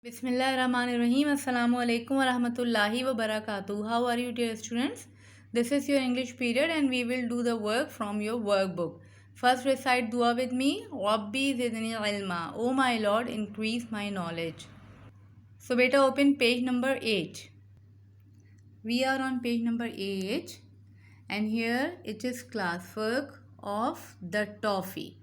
Bismillahirrahmanirrahim. Assalamu alaikum wa rahmatullahi wa barakatuh. How are you, dear students? This is your English period and we will do the work from your workbook. First recite dua with me. Rabbi zidni ilma. Oh my Lord, increase my knowledge. So beta, open page number 8. We are on page number 8 and here it is classwork of the toffee.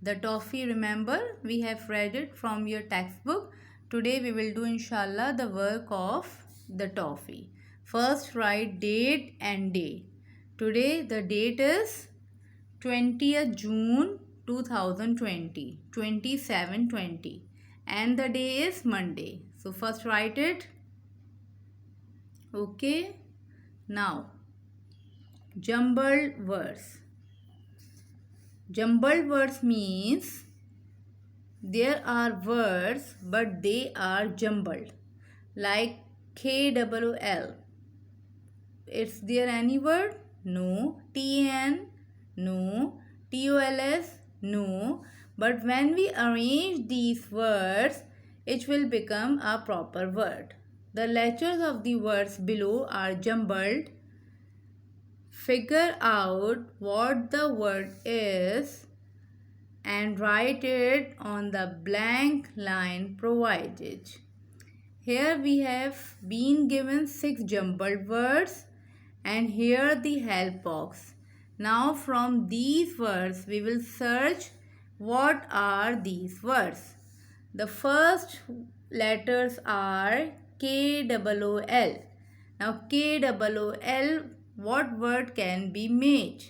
The toffee, remember, we have read it from your textbook. Today we will do inshallah the work of the toffee. First write date and day. Today the date is 20th June 2020, 2720 and the day is Monday. So first write it. Okay. Now jumbled words. Jumbled words means there are words but they are jumbled, like KWL. Is there any word? No. TN? No. TOLS? No. But when we arrange these words, it will become a proper word. The letters of the words below are jumbled. Figure out what the word is and write it on the blank line provided. Here we have been given 6 jumbled words and here the help box. Now from these words we will search what are these words. The first letters are KOOL. Now KOOL, what word can be made?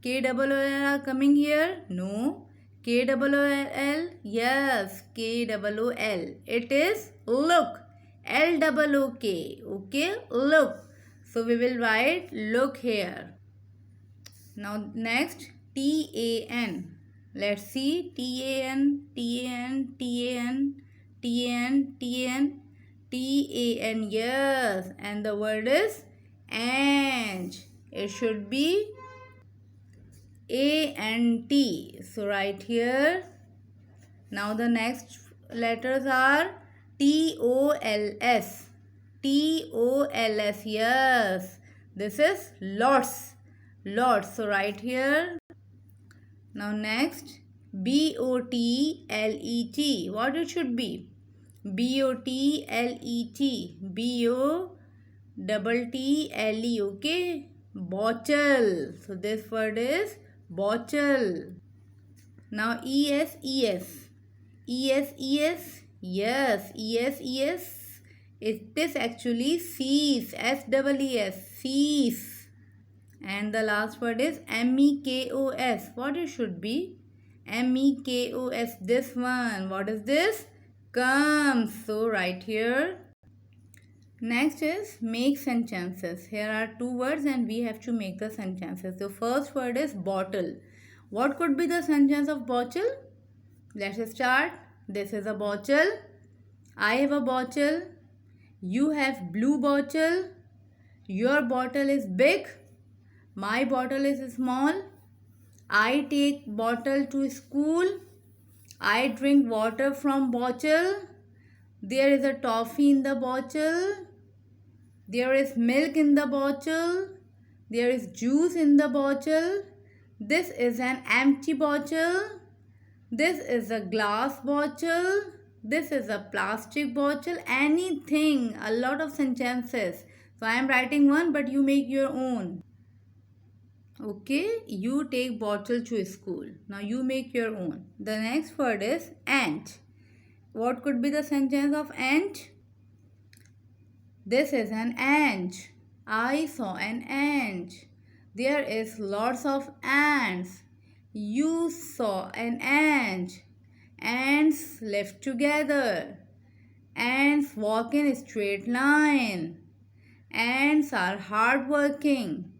KOOL are coming here? No. KOOL? Yes, KOOL. It is look. LOOK. Okay, look. So we will write look here. Now next TAN. Let's see. TAN, TAN, TAN, TAN, TAN, TAN. Yes, and the word is ant. It should be ANT. So write here. Now the next letters are TOLS. TOLS. Yes. This is lots. Lots. So write here. Now next BOTLET. What it should be? BOTLET. BOTTLE. Okay. Bottle. So this word is bottle. Now ES. ES. Yes, ES. It is actually sees. SEES. Sees. And the last word is MEKOS. What it should be? MEKOS. This one. What is this? Comes. So right here. Next is make sentences. Here are 2 words and we have to make the sentences. The first word is bottle. What could be the sentence of bottle? Let's start. This is a bottle. I have a bottle. You have blue bottle. Your bottle is big. My bottle is small. I take bottle to school. I drink water from bottle. There is a toffee in the bottle. There is milk in the bottle. There is juice in the bottle. This is an empty bottle. This is a glass bottle. This is a plastic bottle. Anything. A lot of sentences. So I am writing one but you make your own. Okay. You take bottle to school. Now you make your own. The next word is ant. What could be the sentence of ant? This is an ant. I saw an ant. There is lots of ants. You saw an ant. Ants live together. Ants walk in a straight line. Ants are hardworking.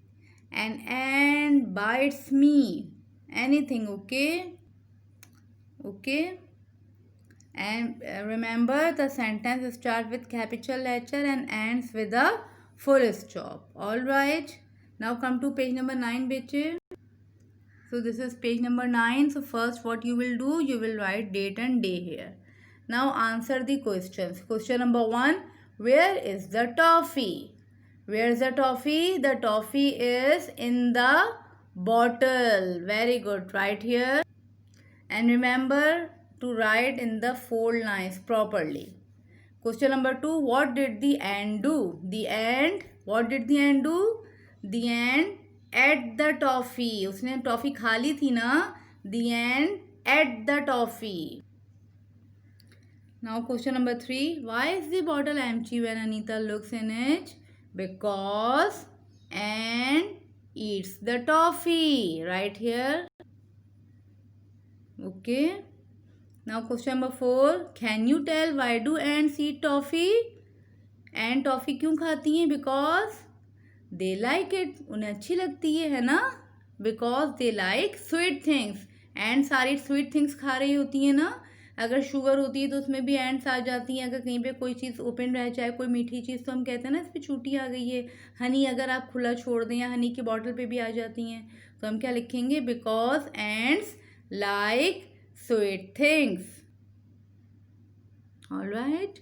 An ant bites me. Anything, okay? Okay. And remember, the sentence starts with capital letter and ends with a full stop. Alright. Now come to page number 9, bete. So this is page number 9. So first what you will do, you will write date and day here. Now answer the questions. Question number 1. Where is the toffee? Where is the toffee? The toffee is in the bottle. Very good. Write here. And remember to write in the fold lines properly. Question number 2. What did the ant do? The ant, what did the ant do? The ant ate the toffee. उसने toffee खा ली थी ना. The ant ate the toffee. Now question number 3. Why is the bottle empty when Anita looks in it? Because ant eats the toffee. Right here. Okay. Now question number 4. Can you tell why do ants eat toffee? Ant toffee क्यों खाती हैं? Because they like it. उन्हें अच्छी लगती है ना? Because they like sweet things. Ants सारी sweet things खा रही होती हैं ना. अगर शुगर होती है तो उसमें भी एंड्स आ जाती हैं. अगर कहीं पे कोई चीज़ ओपन रहे, चाहे कोई मीठी चीज़, तो हम कहते हैं ना इस पर चूटी आ गई है. हनी अगर आप खुला छोड़ दें या हनी की बॉटल पे भी आ जाती हैं, तो हम क्या लिखेंगे? Because ants like sweet things. Alright.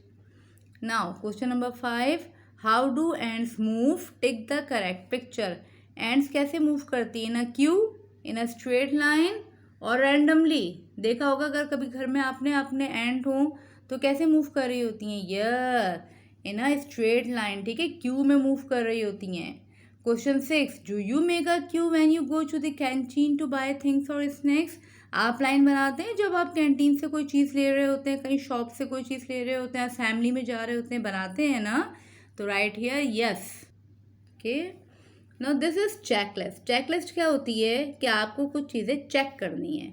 Now question number 5. How do ants move? Tick the correct picture. Ants कैसे मूव करती है? In a queue, in a straight line और रैंडमली. देखा होगा अगर कभी घर में आपने अपने एंट हो तो कैसे मूव कर रही होती हैं? In a straight line. ठीक है, क्यू में मूव कर रही होती हैं. Question 6. Do you make a queue when you go to the canteen to buy things और स्नैक्स? आप लाइन बनाते हैं जब आप कैंटीन से कोई चीज़ ले रहे होते हैं, कहीं शॉप से कोई चीज़ ले रहे होते हैं, असेंबली में जा रहे होते हैं, बनाते हैं ना? तो right here yes. Okay. Now this is checklist. Checklist क्या होती है कि आपको कुछ चीज़ें चेक करनी है.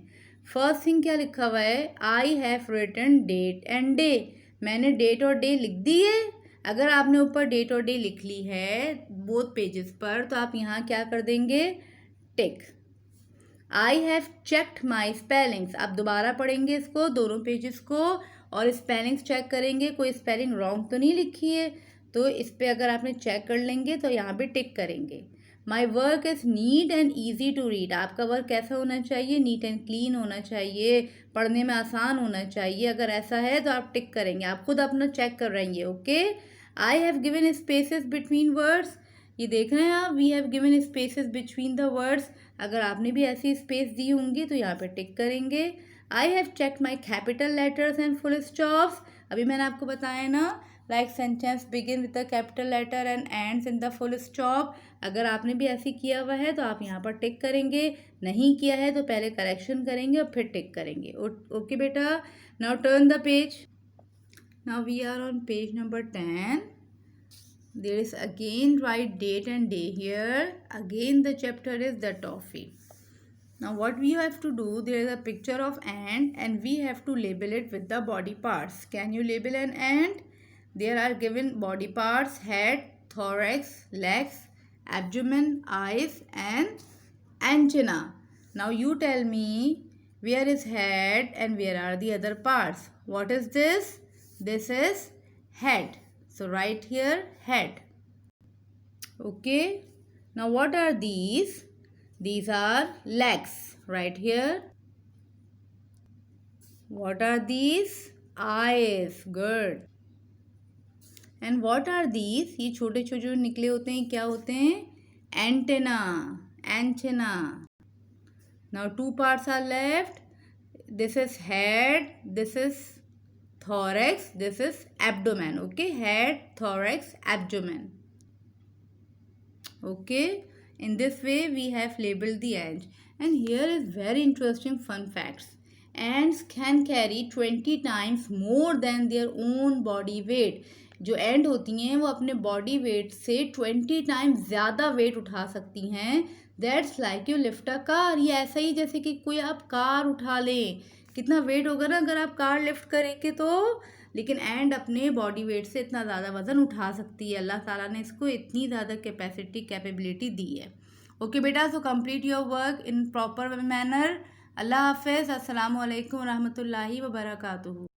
फर्स्ट थिंग क्या लिखा हुआ है? I have written date and day. मैंने डेट और डे लिख दी है. अगर आपने ऊपर डेट और डे लिख ली है बोथ पेजेस पर, तो आप यहाँ क्या कर देंगे? Tick. I have checked my spellings. आप दोबारा पढ़ेंगे इसको, दोनों पेजेस को, और स्पेलिंग्स चेक करेंगे कोई स्पेलिंग रॉन्ग तो नहीं लिखी है. तो इस पर अगर आपने चेक कर लेंगे तो यहाँ पे टिक करेंगे. My work is neat and easy to read. आपका वर्क कैसा होना चाहिए? नीट एंड क्लीन होना चाहिए, पढ़ने में आसान होना चाहिए. अगर ऐसा है तो आप टिक करेंगे. आप खुद अपना चेक कर रहे हैं. Okay. I have given spaces between words. ये देख रहे हैं आप, we have given spaces between the words. अगर आपने भी ऐसी स्पेस दी होंगी तो यहाँ पे टिक करेंगे. I have check my capital letters and full stops. अभी मैंने आपको बताया ना, like sentence begin with the capital letter and ends in the full stop. अगर आपने भी ऐसे किया हुआ है तो आप यहाँ पर टिक करेंगे. नहीं किया है तो पहले करेक्शन करेंगे और फिर टिक करेंगे. ओके बेटा. Now turn the page. Now we are on page number 10. There is again write date and day here. Again the chapter is the toffee. Now what we have to do, there is a picture of ant and we have to label it with the body parts. Can you label an ant? There are given body parts: head, thorax, legs, abdomen, eyes and antenna. Now you tell me where is head and where are the other parts. What is this? This is head. So write here head. Okay. Now what are these? These are legs. Right here. What are these? Eyes. Good. And what are these? ये छोटे छोटे जो निकले होते हैं क्या होते हैं? Antenna. Antenna. Now two parts are left. This is head. This is thorax. This is abdomen. Okay. Head, thorax, abdomen. Okay. In this way we have labeled the ant. And here is very interesting fun facts. Ants can carry 20 times more than their own body weight. जो एंट होती हैं वो अपने body weight से 20 times ज़्यादा wait उठा सकती हैं. That's like you lift a car. ये ऐसा ही जैसे कि कोई आप कार उठा लें. कितना वेट होगा ना अगर आप कार लिफ्ट करेंगे तो. लेकिन एंड अपने बॉडी वेट से इतना ज़्यादा वज़न उठा सकती है. अल्लाह ताला ने इसको इतनी ज़्यादा कैपेबिलिटी दी है. ओके बेटा. So complete your work in proper manner. अल्लाह हाफिज़. अस्सलामु अलैकुम रहमतुल्लाहि व बरकातुहू.